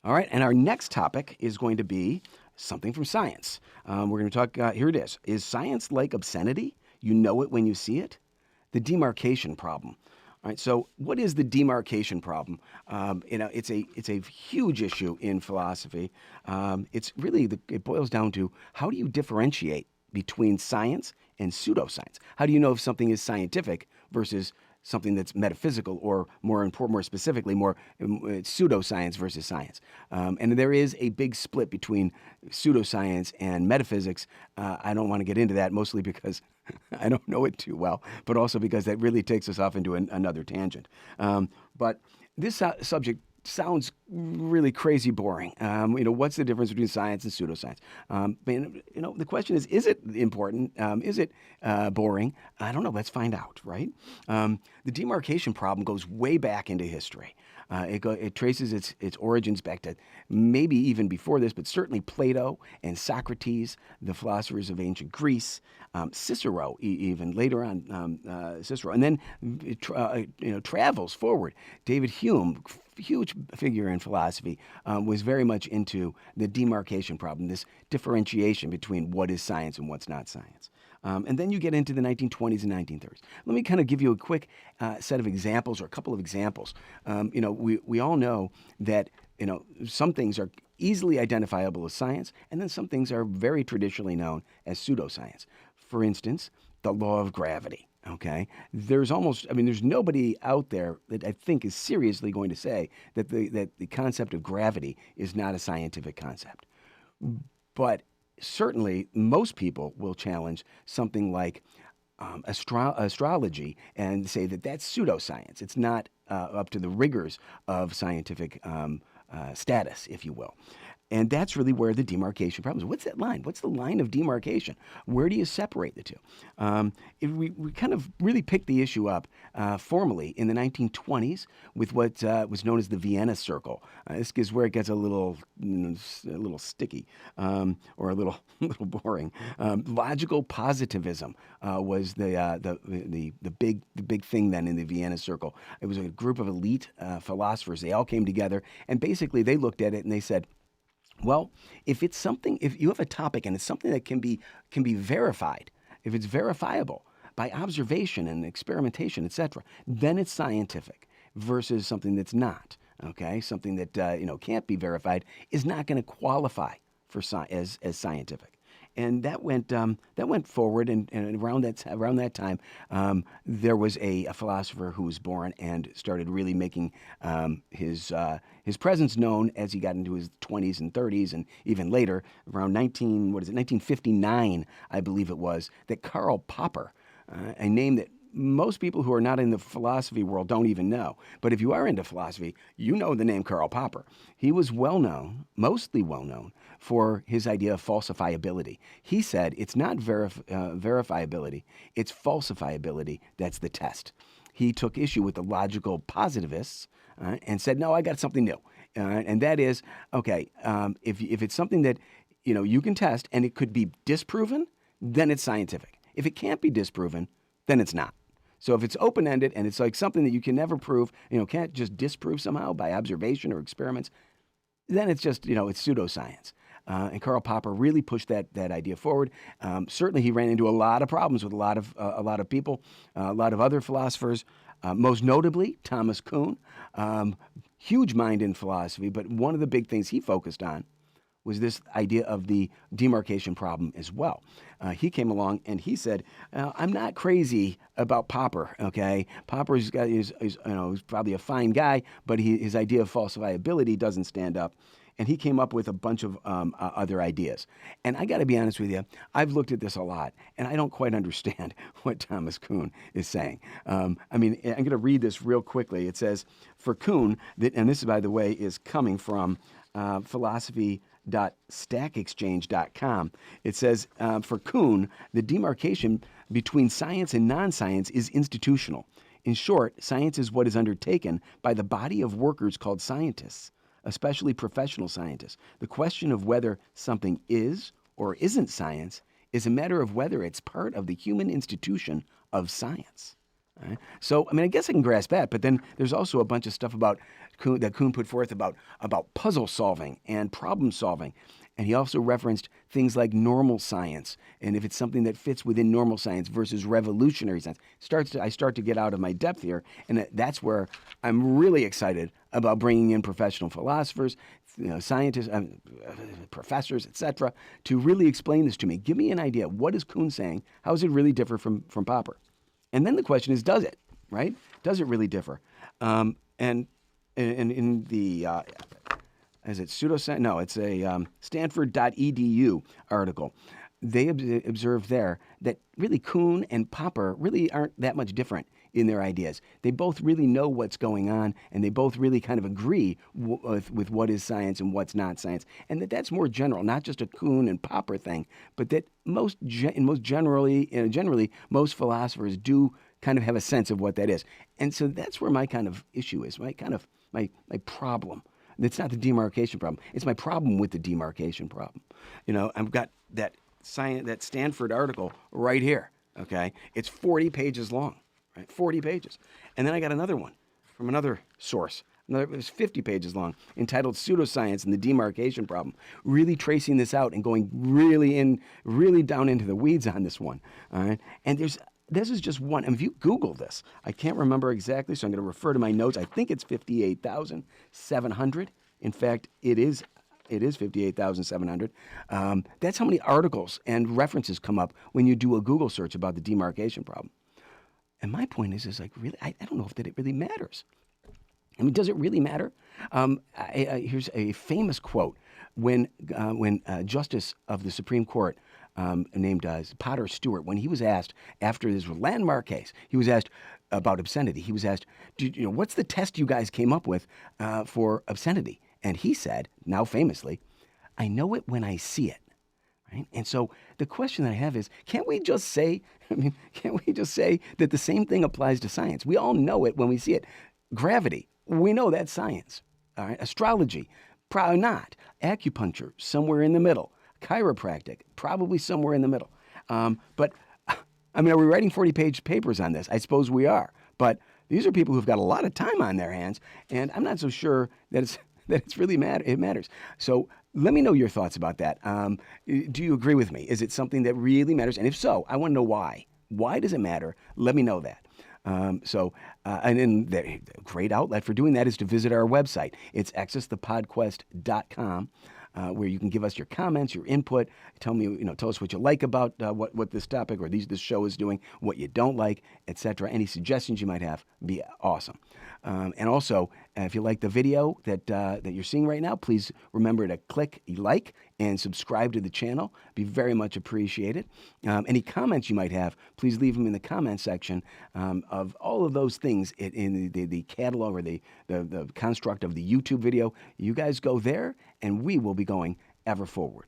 All right, and our next topic is going to be something from science. We're going to talk, here it is. Is science like obscenity? You know it when you see it? The demarcation problem. All right, so what is the demarcation problem? It's a huge issue in philosophy. It boils down to how do you differentiate between science and pseudoscience? How do you know if something is scientific versus something that's metaphysical, or more specifically, pseudoscience versus science? And there is a big split between pseudoscience and metaphysics. I don't want to get into that, mostly because I don't know it too well, but also because that really takes us off into another tangent. But this subject sounds really crazy boring. What's the difference between science and pseudoscience? The question is it important? Is it boring? I don't know. Let's find out, right? The demarcation problem goes way back into history. It traces its origins back to maybe even before this, but certainly Plato and Socrates, the philosophers of ancient Greece, Cicero, even later on, Cicero, and then travels forward. David Hume, huge figure in philosophy, was very much into the demarcation problem, this differentiation between what is science and what's not science. And then you get into the 1920s and 1930s. Let me kind of give you a quick set of examples, or a couple of examples. We all know that some things are easily identifiable as science, and then some things are very traditionally known as pseudoscience. For instance, the law of gravity. Okay, there's nobody out there that I think is seriously going to say that the concept of gravity is not a scientific concept. But certainly, most people will challenge something like astrology and say that that's pseudoscience. It's not up to the rigors of scientific status, if you will. And that's really where the demarcation problem is. What's that line? What's the line of demarcation? Where do you separate the two? We kind of really picked the issue up formally in the 1920s with what was known as the Vienna Circle. This is where it gets a little sticky, or a little boring. Logical positivism was the big thing then in the Vienna Circle. It was a group of elite philosophers. They all came together, and basically they looked at it and they said, well, if you have a topic and it's something that can be verified, if it's verifiable by observation and experimentation, etc., then it's scientific, versus something that's not. Okay, something that can't be verified is not going to qualify for as scientific. And that went forward, and around that time, there was a philosopher who was born and started really making his presence known as he got into his 20s and 30s, and even later, around 1959, I believe it was, that Karl Popper, a name that most people who are not in the philosophy world don't even know. But if you are into philosophy, you know the name Karl Popper. He was mostly well known, for his idea of falsifiability. He said it's not verifiability, it's falsifiability that's the test. He took issue with the logical positivists and said, no, I got something new. And that is, okay, if it's something that you can test and it could be disproven, then it's scientific. If it can't be disproven, then it's not. So if it's open-ended and it's like something that you can never prove, can't just disprove somehow by observation or experiments, then it's just, it's pseudoscience. And Karl Popper really pushed that idea forward. Certainly, he ran into a lot of problems with a lot of people, a lot of other philosophers. Most notably, Thomas Kuhn, huge mind in philosophy. But one of the big things he focused on was this idea of the demarcation problem as well. He came along and he said, "I'm not crazy about Popper. Okay, Popper's got he's probably a fine guy, but his idea of falsifiability doesn't stand up." And he came up with a bunch of other ideas. And I got to be honest with you, I've looked at this a lot, and I don't quite understand what Thomas Kuhn is saying. I'm going to read this real quickly. It says, for Kuhn, and this, by the way, is coming from philosophy.stackexchange.com. It says, for Kuhn, the demarcation between science and non-science is institutional. In short, science is what is undertaken by the body of workers called scientists, especially professional scientists. The question of whether something is or isn't science is a matter of whether it's part of the human institution of science. Right? So, I mean, I guess I can grasp that, but then there's also a bunch of stuff about that Kuhn put forth about puzzle solving and problem solving. And he also referenced things like normal science, and if it's something that fits within normal science versus revolutionary science. I start to get out of my depth here, and that's where I'm really excited about bringing in professional philosophers, scientists, professors, etc., to really explain this to me. Give me an idea. What is Kuhn saying? How does it really differ from Popper? And then the question is, does it? Right? Does it really differ? And in the is it pseudoscience? No, it's a Stanford.edu article. They observed there that really Kuhn and Popper really aren't that much different in their ideas. They both really know what's going on, and they both really kind of agree with what is science and what's not science, and that's more general, not just a Kuhn and Popper thing, but that generally most philosophers do kind of have a sense of what that is. And so that's where my kind of issue is, my problem. It's not the demarcation problem. It's my problem with the demarcation problem. I've got that Stanford article right here. Okay, it's 40 pages long, right? 40 pages, and then I got another one from another source. It was 50 pages long, entitled "Pseudoscience and the Demarcation Problem," really tracing this out and going really down into the weeds on this one. All right, and this is just one. And if you Google this, I can't remember exactly, so I'm going to refer to my notes. I think it's 58,700. In fact, it is 58,700. That's how many articles and references come up when you do a Google search about the demarcation problem. And my point is like, really, I don't know if that it really matters. I mean, does it really matter? Here's a famous quote when Justice of the Supreme Court named Potter Stewart, when he was asked after this landmark case, he was asked about obscenity. He was asked, what's the test you guys came up with for obscenity? And he said, now famously, I know it when I see it. Right? And so the question that I have is, can't we just say that the same thing applies to science? We all know it when we see it. Gravity, we know that's science. All right? Astrology, probably not. Acupuncture, somewhere in the middle. Chiropractic, probably somewhere in the middle. But, I mean, are we writing 40-page papers on this? I suppose we are. But these are people who've got a lot of time on their hands, and I'm not so sure that it's really it matters. So let me know your thoughts about that. Do you agree with me? Is it something that really matters? And if so, I want to know why. Why does it matter? Let me know that. And then the great outlet for doing that is to visit our website. It's exusthepodquest.com. Where you can give us your comments, your input, tell us what you like about what this topic or this show is doing, what you don't like, etc. Any suggestions you might have would be awesome. And also, if you like the video that you're seeing right now, please remember to click like and subscribe to the channel. Be very much appreciated. Any comments you might have, please leave them in the comment section of all of those things in the catalog or the construct of the YouTube video. You guys go there, and we will be going ever forward.